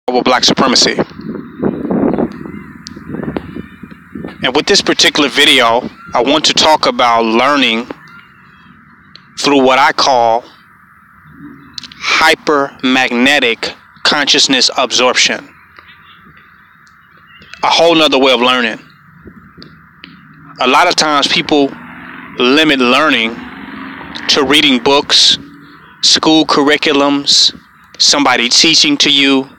over black supremacy. And with this particular video, I want to talk about learning through what I call hypermagnetic consciousness absorption. A whole nother way of learning. A lot of times people limit learning to reading books, school curriculums, somebody teaching to you,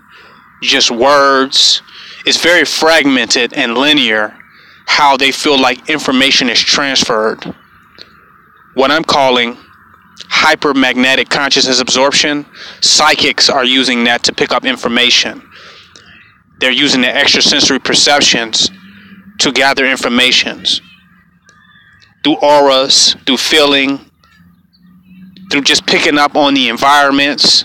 just words. It's very fragmented and linear how they feel like information is transferred. What I'm calling hypermagnetic consciousness absorption, psychics are using that to pick up information. They're using their extrasensory perceptions to gather informations through auras, through feeling, through just picking up on the environments,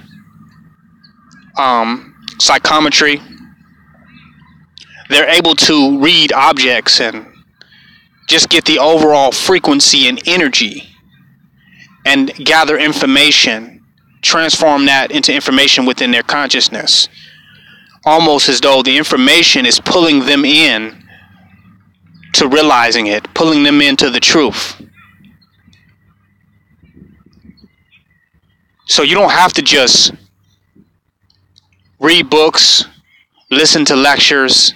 psychometry. They're able to read objects and just get the overall frequency and energy and gather information, transform that into information within their consciousness. Almost as though the information is pulling them in to realizing it, pulling them into the truth. So you don't have to just read books, listen to lectures.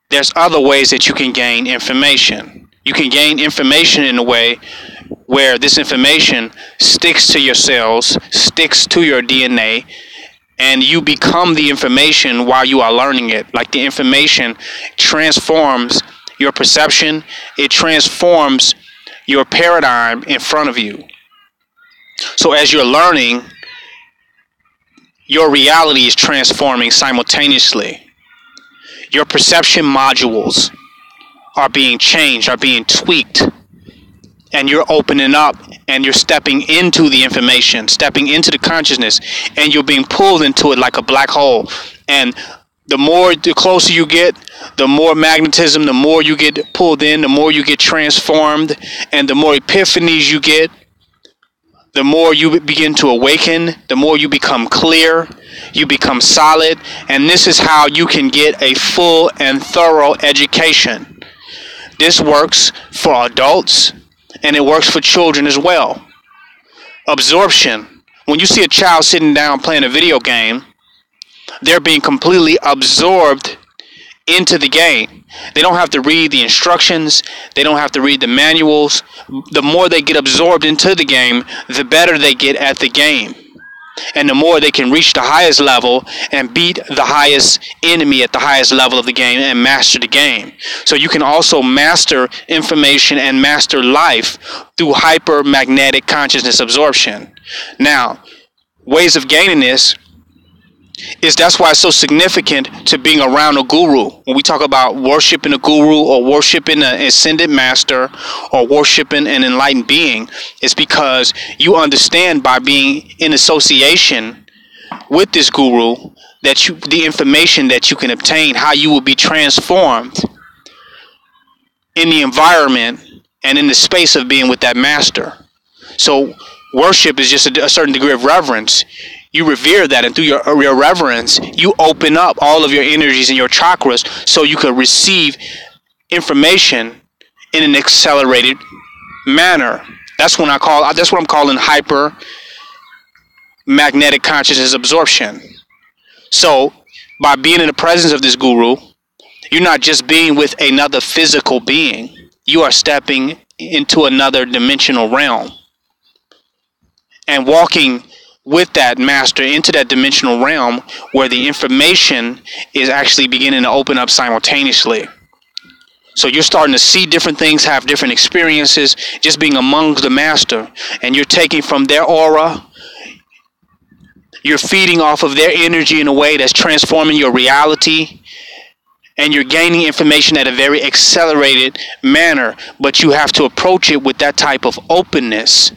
There's other ways that you can gain information. You can gain information in a way where this information sticks to your cells, sticks to your DNA, and you become the information while you are learning it. Like the information transforms your perception, it transforms your paradigm in front of you. So as you're learning, your reality is transforming simultaneously. Your perception modules are being changed, are being tweaked, and you're opening up and you're stepping into the information, stepping into the consciousness, and you're being pulled into it like a black hole. And the closer you get, the more magnetism, the more you get pulled in, the more you get transformed, and the more epiphanies you get, the more you begin to awaken, the more you become clear, you become solid, and this is how you can get a full and thorough education. This works for adults, and it works for children as well. Absorption. When you see a child sitting down playing a video game, they're being completely absorbed into the game. They don't have to read the instructions. They don't have to read the manuals. The more they get absorbed into the game, the better they get at the game. And the more they can reach the highest level and beat the highest enemy at the highest level of the game and master the game. So you can also master information and master life through hypermagnetic consciousness absorption. Now, ways of gaining this is that's why it's so significant to being around a guru. When we talk about worshiping a guru or worshiping an ascended master or worshiping an enlightened being, it's because you understand by being in association with this guru that the information that you can obtain, how you will be transformed in the environment and in the space of being with that master. So worship is just a certain degree of reverence. You revere that, and through your reverence, you open up all of your energies and your chakras so you can receive information in an accelerated manner. That's what I'm calling hyper magnetic consciousness absorption. So by being in the presence of this guru, you're not just being with another physical being. You are stepping into another dimensional realm and walking with that master into that dimensional realm where the information is actually beginning to open up simultaneously. So you're starting to see different things, have different experiences, just being among the master. And you're taking from their aura, you're feeding off of their energy in a way that's transforming your reality. And you're gaining information at a very accelerated manner. But you have to approach it with that type of openness.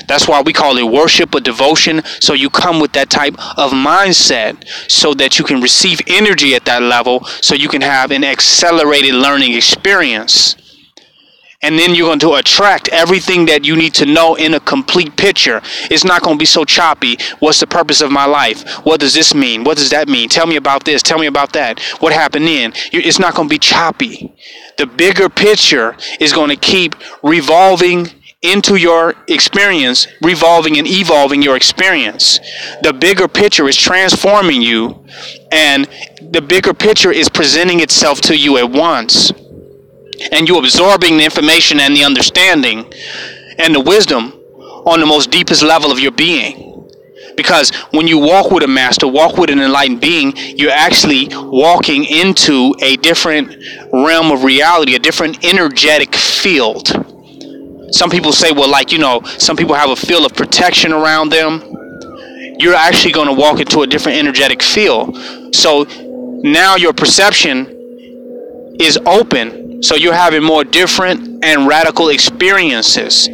That's why we call it worship or devotion. So you come with that type of mindset so that you can receive energy at that level so you can have an accelerated learning experience. And then you're going to attract everything that you need to know in a complete picture. It's not going to be so choppy. What's the purpose of my life? What does this mean? What does that mean? Tell me about this. Tell me about that. What happened then? It's not going to be choppy. The bigger picture is going to keep revolving into your experience, revolving and evolving your experience. The bigger picture is transforming you, and the bigger picture is presenting itself to you at once. And you absorbing the information and the understanding and the wisdom on the most deepest level of your being. Because when you walk with a master, walk with an enlightened being, you're actually walking into a different realm of reality, a different energetic field. Some people say, well, like, some people have a field of protection around them. You're actually going to walk into a different energetic field. So now your perception is open. So you're having more different and radical experiences.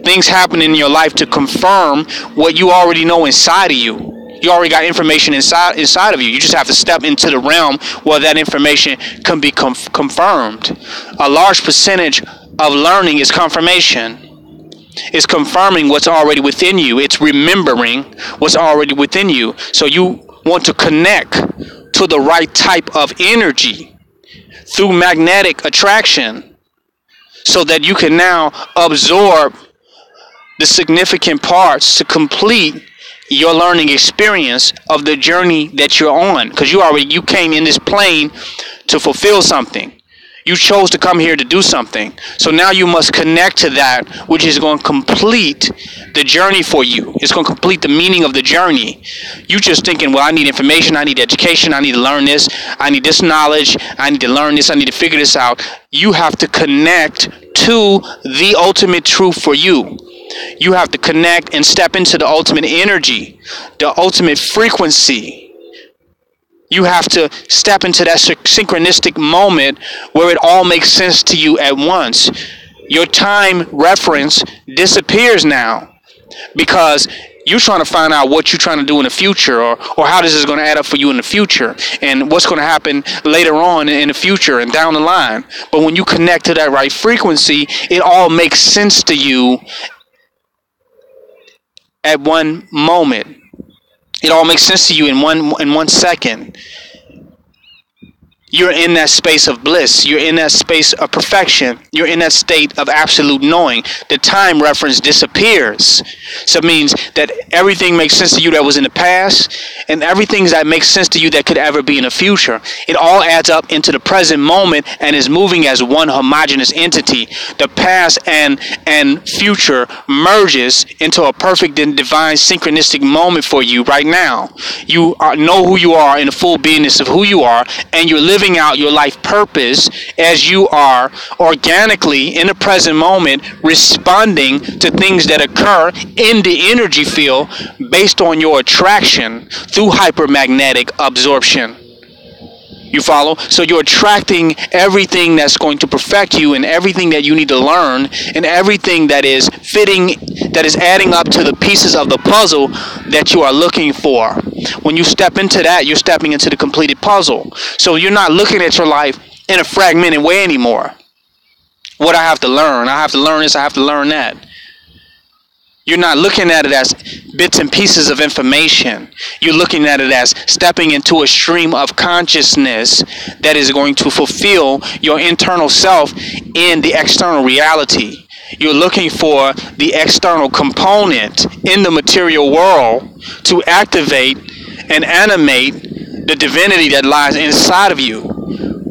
Things happen in your life to confirm what you already know inside of you. You already got information inside of you. You just have to step into the realm where that information can be confirmed. A large percentage of learning is confirmation. It's confirming what's already within you. It's remembering what's already within you. So you want to connect to the right type of energy through magnetic attraction, so that you can now absorb the significant parts to complete your learning experience of the journey that you're on. Because you came in this plane to fulfill something. You chose to come here to do something. So now you must connect to that which is going to complete the journey for you. It's going to complete the meaning of the journey. You just thinking, well, I need information, I need education, I need to learn this, I need this knowledge, I need to learn this, I need to figure this out. You have to connect to the ultimate truth for you. You have to connect and step into the ultimate energy, the ultimate frequency. You have to step into that synchronistic moment where it all makes sense to you at once. Your time reference disappears now because you're trying to find out what you're trying to do in the future, or how this is going to add up for you in the future, and what's going to happen later on in the future and down the line. But when you connect to that right frequency, it all makes sense to you at one moment. It all makes sense to you in one second. You're in that space of bliss. You're in that space of perfection. You're in that state of absolute knowing. The time reference disappears. So it means that everything makes sense to you that was in the past, and everything that makes sense to you that could ever be in the future. It all adds up into the present moment and is moving as one homogeneous entity. The past and future merges into a perfect and divine synchronistic moment for you right now. You know who you are in the full beingness of who you are, and you're living out your life purpose as you are organically in the present moment, responding to things that occur in the energy field based on your attraction through hypermagnetic absorption. You follow? So you're attracting everything that's going to perfect you, and everything that you need to learn, and everything that is fitting, that is adding up to the pieces of the puzzle that you are looking for. When you step into that, you're stepping into the completed puzzle. So you're not looking at your life in a fragmented way anymore. What I have to learn this, I have to learn that. You're not looking at it as bits and pieces of information. You're looking at it as stepping into a stream of consciousness that is going to fulfill your internal self in the external reality. You're looking for the external component in the material world to activate and animate the divinity that lies inside of you.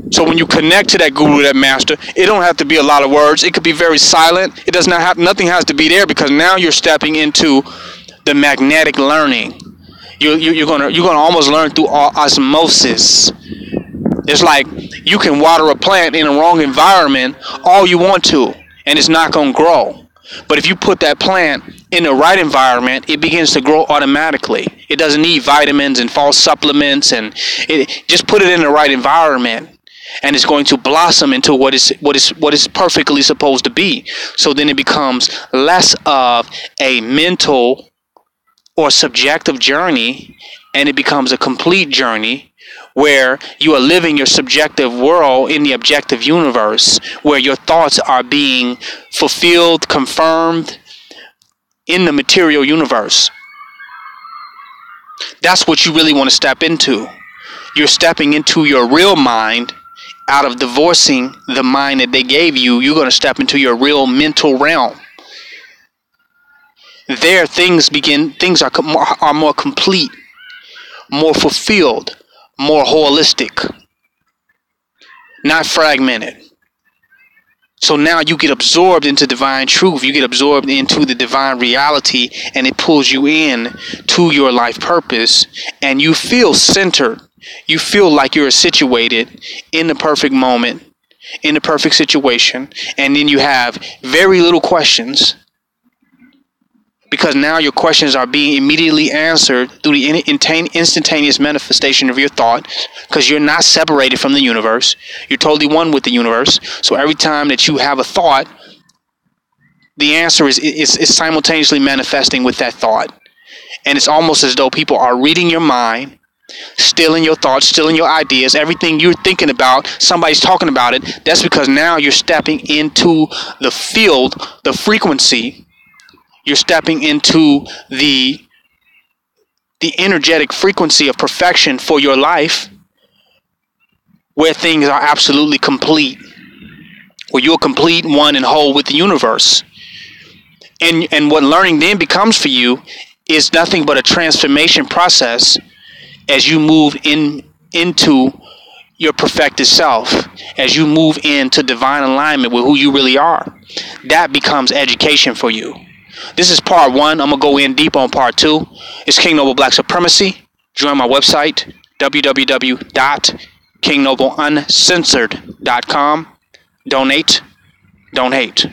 So when you connect to that guru, that master, it don't have to be a lot of words. It could be very silent. It does not have, nothing has to be there, because now you're stepping into the magnetic learning. You're gonna almost learn through osmosis. It's like you can water a plant in a wrong environment all you want to, and it's not gonna grow. But if you put that plant in the right environment, it begins to grow automatically. It doesn't need vitamins and false supplements, and just put it in the right environment, and it's going to blossom into what is perfectly supposed to be. So then it becomes less of a mental or subjective journey, and it becomes a complete journey where you are living your subjective world in the objective universe, where your thoughts are being fulfilled, confirmed in the material universe. That's what you really want to step into. You're stepping into your real mind. Out of divorcing the mind that they gave you, you're going to step into your real mental realm. There, things are more complete, more fulfilled, more holistic, not fragmented. So now you get absorbed into divine truth. You get absorbed into the divine reality, and it pulls you in to your life purpose, and you feel centered. You feel like you're situated in the perfect moment, in the perfect situation, and then you have very little questions, because now your questions are being immediately answered through the instantaneous manifestation of your thought, because you're not separated from the universe. You're totally one with the universe. So every time that you have a thought, the answer is simultaneously manifesting with that thought. And it's almost as though people are reading your mind, stealing your thoughts, stealing your ideas. Everything you're thinking about, somebody's talking about it. That's because now you're stepping into the field, the frequency. You're stepping into the energetic frequency of perfection for your life, where things are absolutely complete, where you're complete, one, and whole with the universe. And what learning then becomes for you is nothing but a transformation process as you move into your perfected self, as you move into divine alignment with who you really are. That becomes education for you. This is part one. I'm going to go in deep on part two. It's King Noble Black Supremacy. Join my website, www.kingnobleuncensored.com. Donate, don't hate.